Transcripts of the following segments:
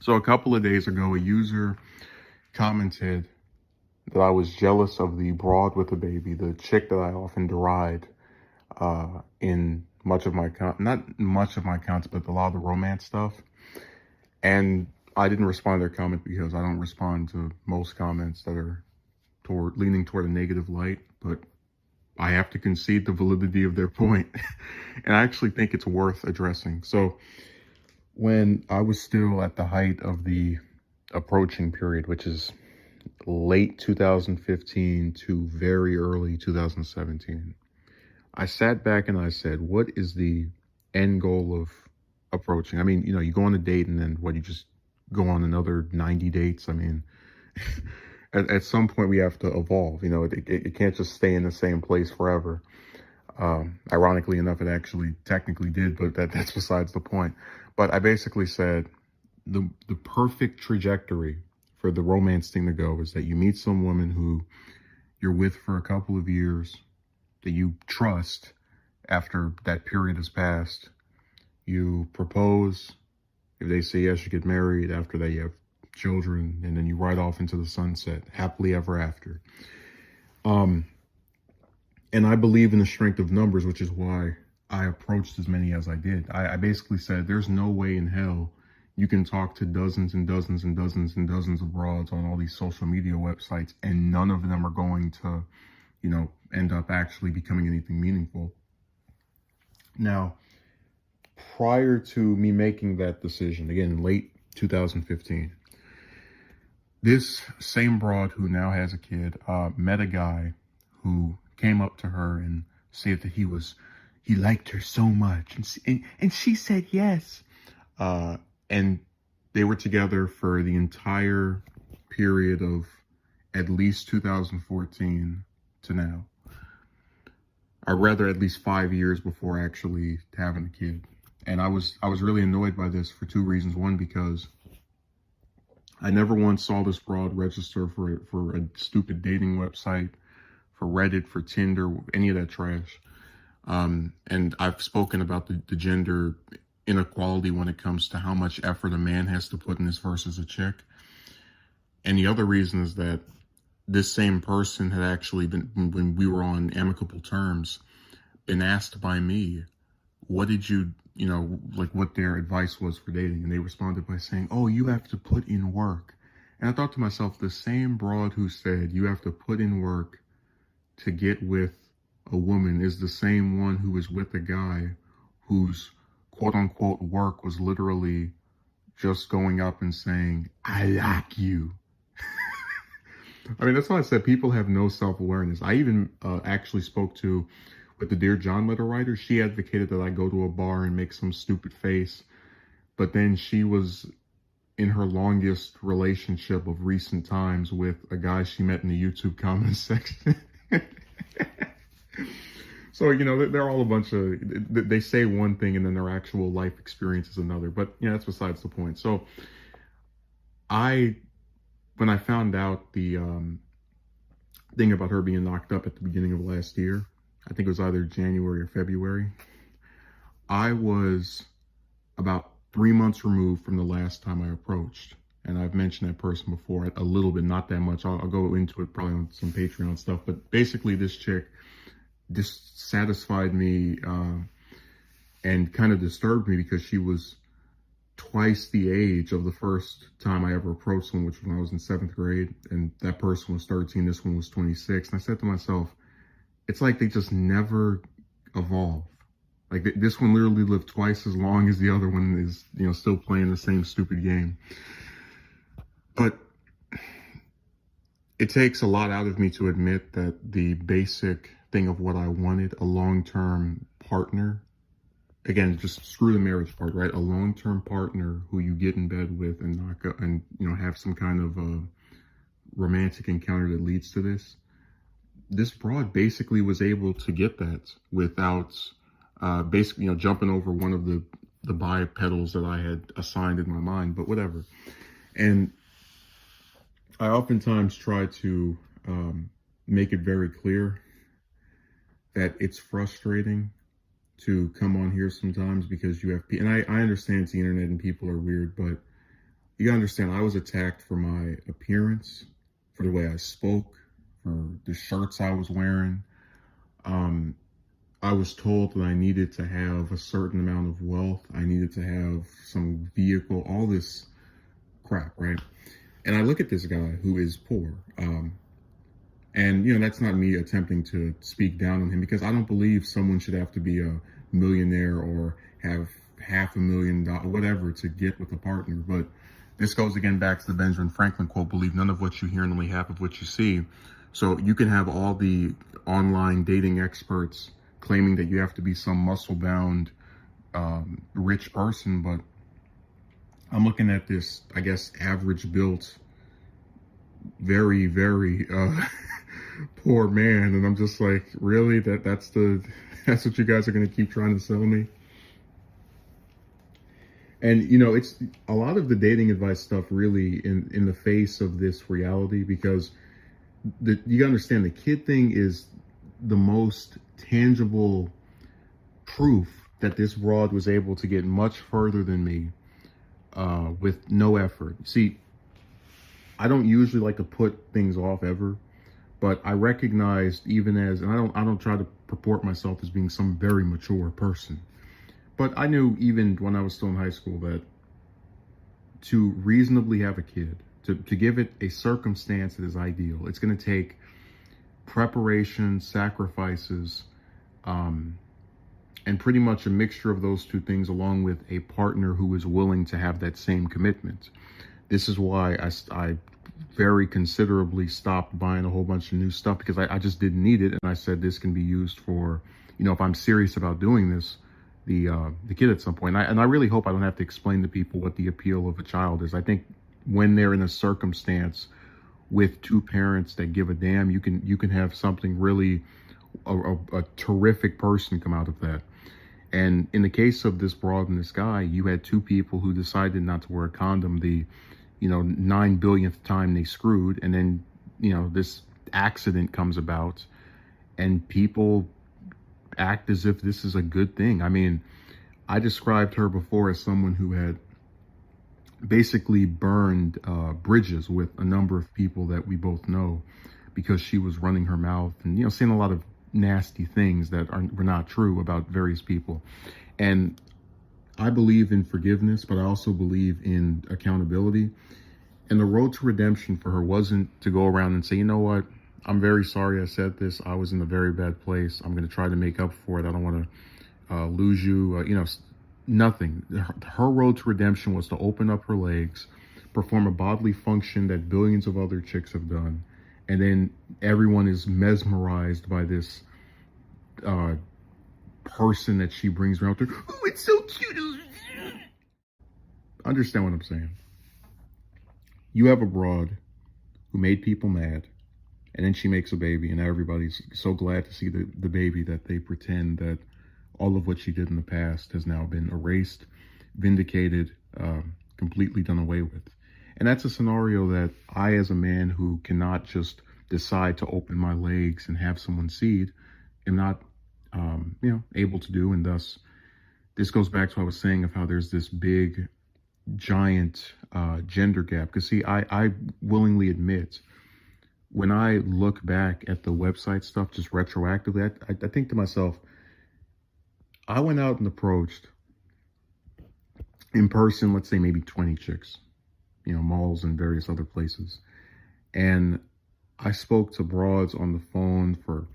So a couple of days ago, a user commented that I was jealous of the broad with a baby, the chick that I often deride in much of my not much of my accounts, but a lot of the romance stuff. And I didn't respond to their comment because I don't respond to most comments that are leaning toward a negative light, but I have to concede the validity of their point. And I actually think it's worth addressing. So when I was still at the height of the approaching period, which is late 2015 to very early 2017, I sat back and I said, what is the end goal of approaching? I mean, you go on a date and then you just go on another 90 dates? I mean, at some point we have to evolve. It can't just stay in the same place forever. Ironically enough, it actually technically did, but that's besides the point. But I basically said the perfect trajectory for the romance thing to go is that you meet some woman who you're with for a couple of years, that you trust. After that period has passed, you propose. If they say yes, you get married. After that, you have children, and then you ride off into the sunset, happily ever after. And I believe in the strength of numbers, which is why I approached as many as I did. I basically said, there's no way in hell you can talk to dozens and dozens and dozens and dozens of broads on all these social media websites, and none of them are going to, end up actually becoming anything meaningful. Now, prior to me making that decision, again, in late 2015, this same broad who now has a kid met a guy who came up to her and said that he liked her so much, and she said yes. And they were together for the entire period of at least 2014 to now. Or rather, at least 5 years before actually having a kid. And I was really annoyed by this for two reasons. One, because I never once saw this broad register for a stupid dating website, for Reddit, for Tinder, any of that trash. And I've spoken about the gender inequality when it comes to how much effort a man has to put in this versus a chick. And the other reason is that this same person had actually been, when we were on amicable terms, been asked by me, what did you, what their advice was for dating. And they responded by saying, oh, you have to put in work. And I thought to myself, the same broad who said you have to put in work to get with a woman is the same one who was with a guy whose quote unquote work was literally just going up and saying, I like you. I mean, that's why I said people have no self-awareness. I even actually spoke with the Dear John letter writer. She advocated that I go to a bar and make some stupid face. But then she was in her longest relationship of recent times with a guy she met in the YouTube comment section. So, they're all a bunch of, they say one thing and then their actual life experience is another. But, that's besides the point. So when I found out the thing about her being knocked up at the beginning of last year, I think it was either January or February, I was about 3 months removed from the last time I approached. And I've mentioned that person before a little bit, not that much. I'll go into it probably on some Patreon stuff. But basically, this chick dissatisfied me and kind of disturbed me because she was twice the age of the first time I ever approached someone, which was when I was in 7th grade, and that person was 13, this one was 26. And I said to myself, it's like they just never evolve. Like this one literally lived twice as long as the other one is, still playing the same stupid game. But it takes a lot out of me to admit that the basic thing of what I wanted, a long-term partner, again, just screw the marriage part, right? A long-term partner who you get in bed with and have some kind of romantic encounter that leads to this. This broad basically was able to get that without basically, jumping over one of the bipedals that I had assigned in my mind, but whatever. And I oftentimes try to make it very clear that it's frustrating to come on here sometimes because you have, and I understand it's the internet and people are weird, but You gotta understand, I was attacked for my appearance, for the way I spoke, for the shirts I was wearing. Um, I was told that I needed to have a certain amount of wealth. I needed to have some vehicle, all this crap, right? And I look at this guy who is poor. And, that's not me attempting to speak down on him, because I don't believe someone should have to be a millionaire or have $500,000, whatever, to get with a partner. But this goes again back to the Benjamin Franklin quote, believe none of what you hear and only half of what you see. So you can have all the online dating experts claiming that you have to be some muscle bound, rich person. But I'm looking at this, I guess, average built, very, very, poor man, and I'm just like, really, that's what you guys are going to keep trying to sell me? And it's a lot of the dating advice stuff really in the face of this reality, because you understand, the kid thing is the most tangible proof that this broad was able to get much further than me, with no effort. See, I don't usually like to put things off ever, but I recognized, even as, and I don't try to purport myself as being some very mature person, but I knew even when I was still in high school that to reasonably have a kid, to give it a circumstance that is ideal, it's going to take preparation, sacrifices, and pretty much a mixture of those two things, along with a partner who is willing to have that same commitment. This is why I very considerably stopped buying a whole bunch of new stuff, because I just didn't need it. And I said, this can be used for, if I'm serious about doing this, the kid at some point. And I really hope I don't have to explain to people what the appeal of a child is. I think when they're in a circumstance with two parents that give a damn, you can have something really, a terrific person come out of that. And in the case of this broad and this guy, you had two people who decided not to wear a condom the 9 billionth time they screwed. And then, this accident comes about and people act as if this is a good thing. I mean, I described her before as someone who had basically burned bridges with a number of people that we both know, because she was running her mouth and, saying a lot of nasty things that were not true about various people. And I believe in forgiveness, but I also believe in accountability. And the road to redemption for her wasn't to go around and say, you know what, I'm very sorry I said this. I was in a very bad place. I'm going to try to make up for it. I don't want to lose you. Nothing. Her road to redemption was to open up her legs, perform a bodily function that billions of other chicks have done. And then everyone is mesmerized by this person that she brings around to. Oh, it's so cute. Understand what I'm saying? You have a broad who made people mad, and then she makes a baby, and everybody's so glad to see the baby that they pretend that all of what she did in the past has now been erased, vindicated, completely done away with. And that's a scenario that I, as a man who cannot just decide to open my legs and have someone seed, am not, able to do. And thus, this goes back to what I was saying of how there's this big, giant gender gap. Because see, I willingly admit, when I look back at the website stuff just retroactively, I think to myself, I went out and approached in person, let's say maybe 20 chicks, malls and various other places. And I spoke to broads on the phone for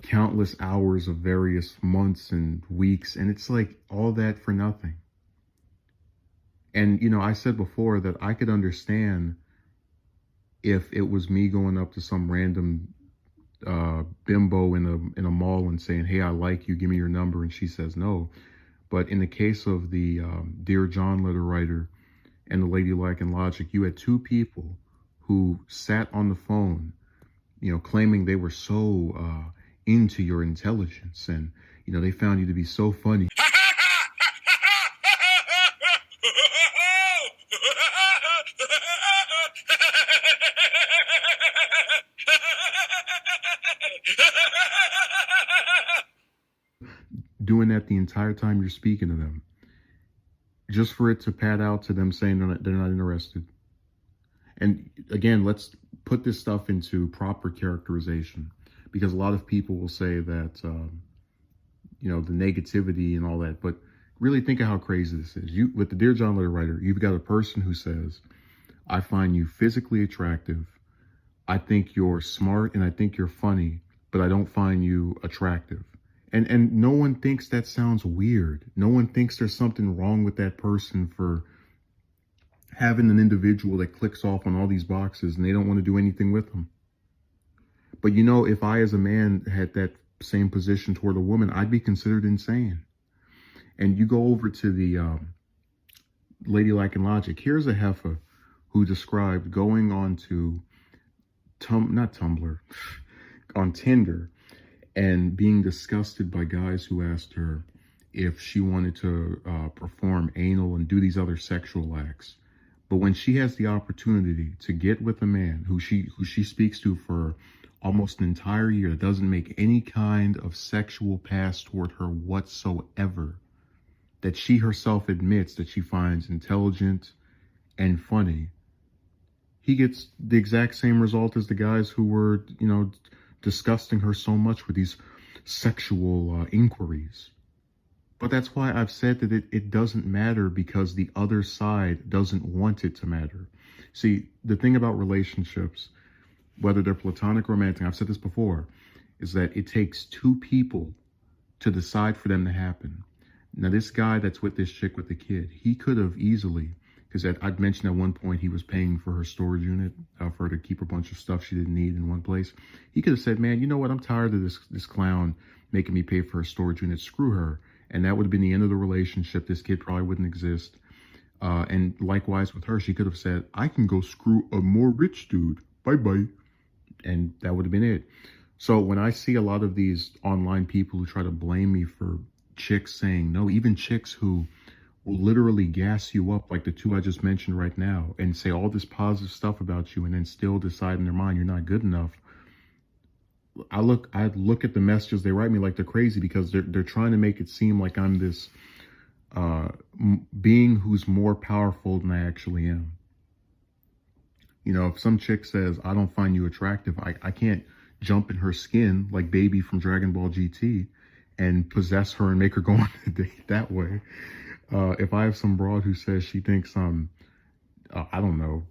countless hours of various months and weeks. And it's like all that for nothing. And, I said before that I could understand if it was me going up to some random bimbo in a mall and saying, hey, I like you, give me your number, and she says no. But in the case of the Dear John letter writer and the Lady Lack and Logic, you had two people who sat on the phone, claiming they were so into your intelligence, and they found you to be so funny. Doing that the entire time you're speaking to them. just for it to pad out to them saying they're not interested. And again, let's put this stuff into proper characterization, because a lot of people will say that, the negativity and all that, but really think of how crazy this is. With the Dear John letter writer, you've got a person who says, I find you physically attractive. I think you're smart and I think you're funny, but I don't find you attractive. And no one thinks that sounds weird. No one thinks there's something wrong with that person for having an individual that clicks off on all these boxes and they don't want to do anything with them. But if I as a man had that same position toward a woman, I'd be considered insane. And you go over to the Ladylike and Logic. Here's a heifer who described going on to not Tumblr, on Tinder, and being disgusted by guys who asked her if she wanted to perform anal and do these other sexual acts. But when she has the opportunity to get with a man who she speaks to for almost an entire year, that doesn't make any kind of sexual pass toward her whatsoever, that she herself admits that she finds intelligent and funny, he gets the exact same result as the guys who were, disgusting her so much with these sexual inquiries. But that's why I've said that it doesn't matter, because the other side doesn't want it to matter. See, the thing about relationships, whether they're platonic or romantic, I've said this before, is that it takes two people to decide for them to happen. Now, this guy that's with this chick with the kid, he could have easily, because I'd mentioned at one point he was paying for her storage unit for her to keep a bunch of stuff she didn't need in one place. He could have said, man, you know what? I'm tired of this clown making me pay for her storage unit. Screw her. And that would have been the end of the relationship. This kid probably wouldn't exist. And likewise with her, she could have said, I can go screw a more rich dude. Bye-bye. And that would have been it. So when I see a lot of these online people who try to blame me for chicks saying no, even chicks who will literally gas you up, like the two I just mentioned right now, and say all this positive stuff about you and then still decide in their mind you're not good enough. I look at the messages they write me like they're crazy, because they're trying to make it seem like I'm this being who's more powerful than I actually am. If some chick says, I don't find you attractive, I can't jump in her skin like Baby from Dragon Ball GT and possess her and make her go on a date that way. If I have some broad who says she thinks I'm, I don't know,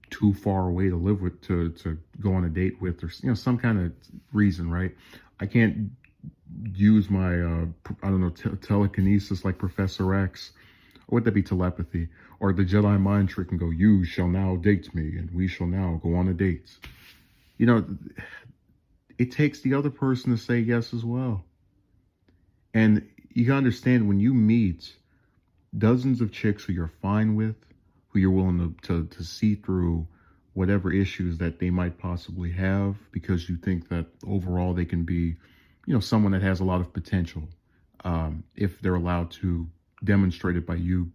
too far away to live with, to go on a date with, or some kind of reason, right? I can't use my telekinesis like Professor X, or would that be telepathy, or the Jedi mind trick and go, you shall now date me and we shall now go on a date. It takes the other person to say yes as well. And you can understand, when you meet dozens of chicks who you're fine with, who you're willing to see through whatever issues that they might possibly have, because you think that overall they can be, someone that has a lot of potential, if they're allowed to demonstrate it by you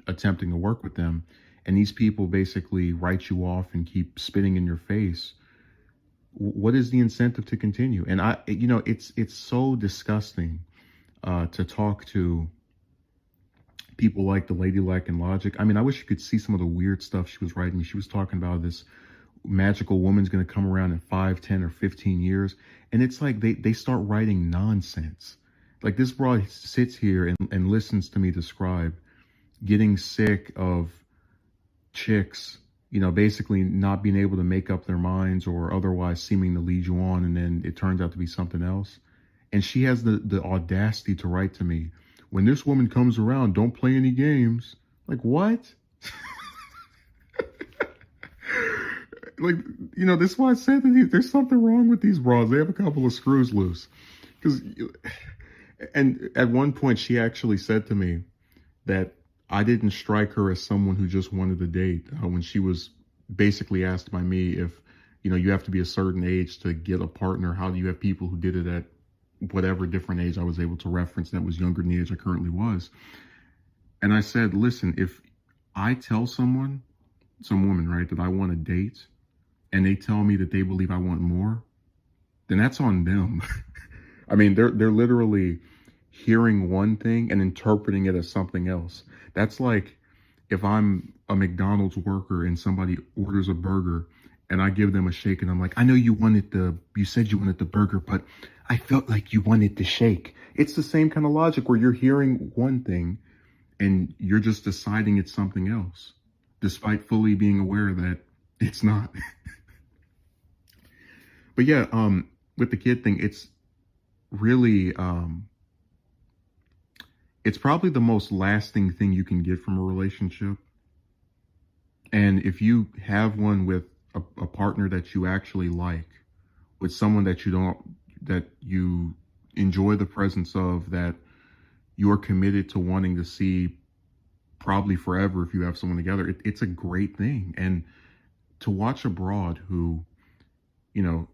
attempting to work with them. And these people basically write you off and keep spitting in your face. What is the incentive to continue? And it's so disgusting to talk to people like the Ladylike and Logic. I mean, I wish you could see some of the weird stuff she was writing. She was talking about this magical woman's going to come around in 5, 10, or 15 years. And it's like they start writing nonsense. Like, this broad sits here and listens to me describe getting sick of chicks, basically not being able to make up their minds or otherwise seeming to lead you on, and then it turns out to be something else. And she has the audacity to write to me, when this woman comes around, don't play any games. Like, what? Like, this is why I said that there's something wrong with these broads. They have a couple of screws loose. And at one point, she actually said to me that I didn't strike her as someone who just wanted a date, when she was basically asked by me if, you have to be a certain age to get a partner. How do you have people who did it at whatever different age I was able to reference that was younger than the age I currently was? And I said, listen, if I tell some woman, right, that I want a date, and they tell me that they believe I want more, then that's on them. I mean, they're literally hearing one thing and interpreting it as something else. That's like if I'm a McDonald's worker and somebody orders a burger and I give them a shake and I'm like, I know you said you wanted the burger, but I felt like you wanted the shake. It's the same kind of logic where you're hearing one thing and you're just deciding it's something else, despite fully being aware that it's not. But yeah, with the kid thing, really, it's probably the most lasting thing you can get from a relationship. And if you have one with a partner that you actually like, with someone that you enjoy the presence of, that you're committed to wanting to see probably forever if you have someone together, it's a great thing. And to watch a broad who, you know,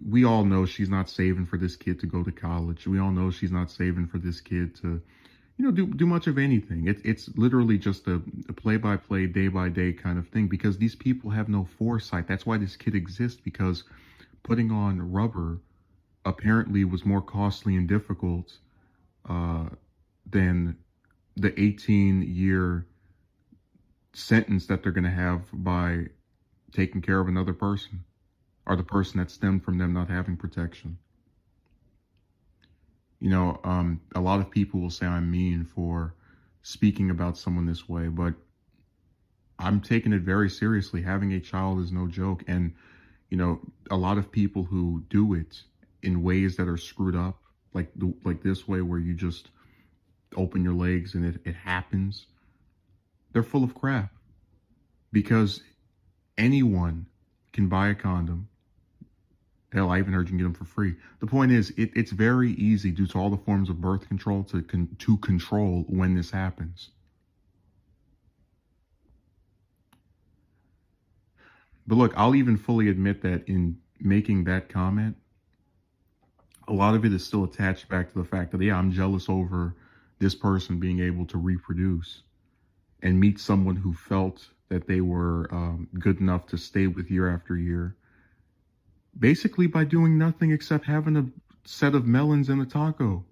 we all know she's not saving for this kid to go to college. We all know she's not saving for this kid to, do much of anything. It's literally just a play-by-play, day-by-day kind of thing, because these people have no foresight. That's why this kid exists, because putting on rubber apparently was more costly and difficult than the 18-year sentence that they're going to have by taking care of another person, or the person that stemmed from them not having protection. A lot of people will say I'm mean for speaking about someone this way, but I'm taking it very seriously. Having a child is no joke. And, a lot of people who do it in ways that are screwed up, like this way where you just open your legs and it happens, they're full of crap, because anyone can buy a condom. Hell, I even heard you can get them for free. The point is, it's very easy due to all the forms of birth control to control when this happens. But look, I'll even fully admit that in making that comment, a lot of it is still attached back to the fact that, yeah, I'm jealous over this person being able to reproduce and meet someone who felt that they were good enough to stay with year after year, basically by doing nothing except having a set of melons and a taco.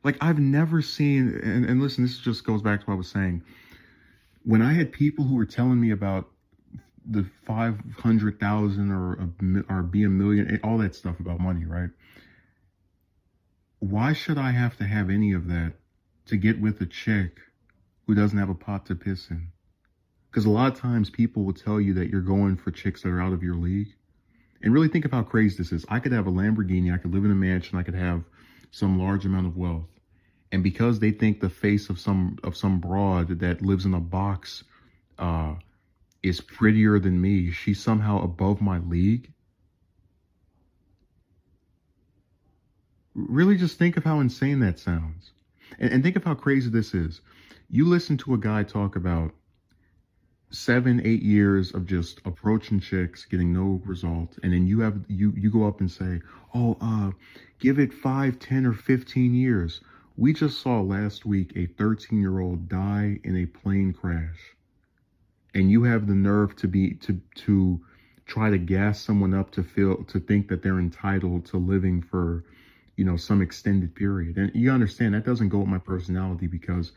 Like, I've never seen, and listen, this just goes back to what I was saying. When I had people who were telling me about the 500,000 or be a million, all that stuff about money, right? Why should I have to have any of that to get with a chick who doesn't have a pot to piss in? Because a lot of times people will tell you that you're going for chicks that are out of your league. And really think of how crazy this is. I could have a Lamborghini, I could live in a mansion, I could have some large amount of wealth. And because they think the face of some broad that lives in a box is prettier than me, she's somehow above my league. Really just think of how insane that sounds. And think of how crazy this is. You listen to a guy talk about 7-8 years of just approaching chicks, getting no result, and then you go up and say, give it 5, 10, or 15 years. We just saw last week a 13-year-old die in a plane crash, and you have the nerve to try to gas someone up to think that they're entitled to living for, some extended period. And you understand that doesn't go with my personality, because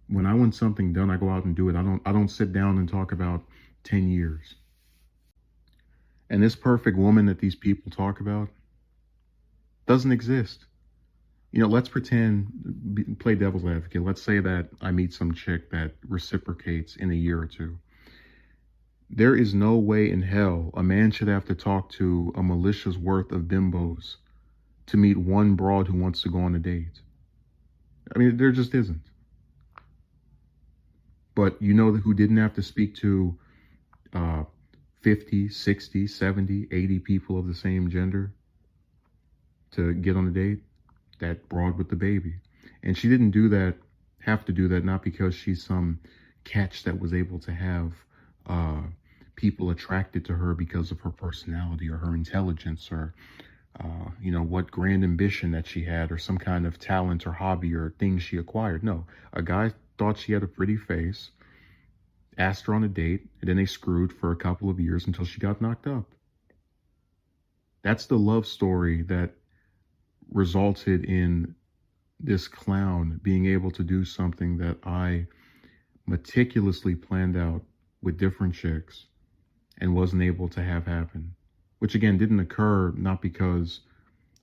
when I want something done, I go out and do it. I don't sit down and talk about 10 years. And this perfect woman that these people talk about doesn't exist. Let's play devil's advocate. Let's say that I meet some chick that reciprocates in a year or two. There is no way in hell a man should have to talk to a militia's worth of bimbos to meet one broad who wants to go on a date. I mean, there just isn't. But who didn't have to speak to 50, 60, 70, 80 people of the same gender to get on a date? That broad with the baby. And she didn't have to do that, not because she's some catch that was able to have people attracted to her because of her personality or her intelligence or, what grand ambition that she had or some kind of talent or hobby or thing she acquired. No, a guy thought she had a pretty face, asked her on a date, and then they screwed for a couple of years until she got knocked up. That's the love story that resulted in this clown being able to do something that I meticulously planned out with different chicks and wasn't able to have happen. Which again didn't occur not because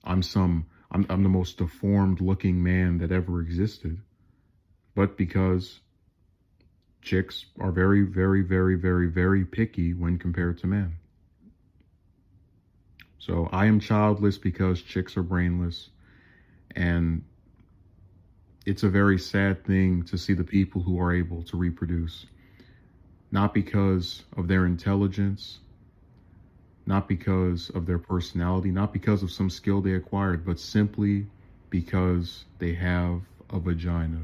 I'm the most deformed looking man that ever existed, but because chicks are very, very, very, very, very picky when compared to men. So I am childless because chicks are brainless. And it's a very sad thing to see the people who are able to reproduce, not because of their intelligence, not because of their personality, not because of some skill they acquired, but simply because they have a vagina.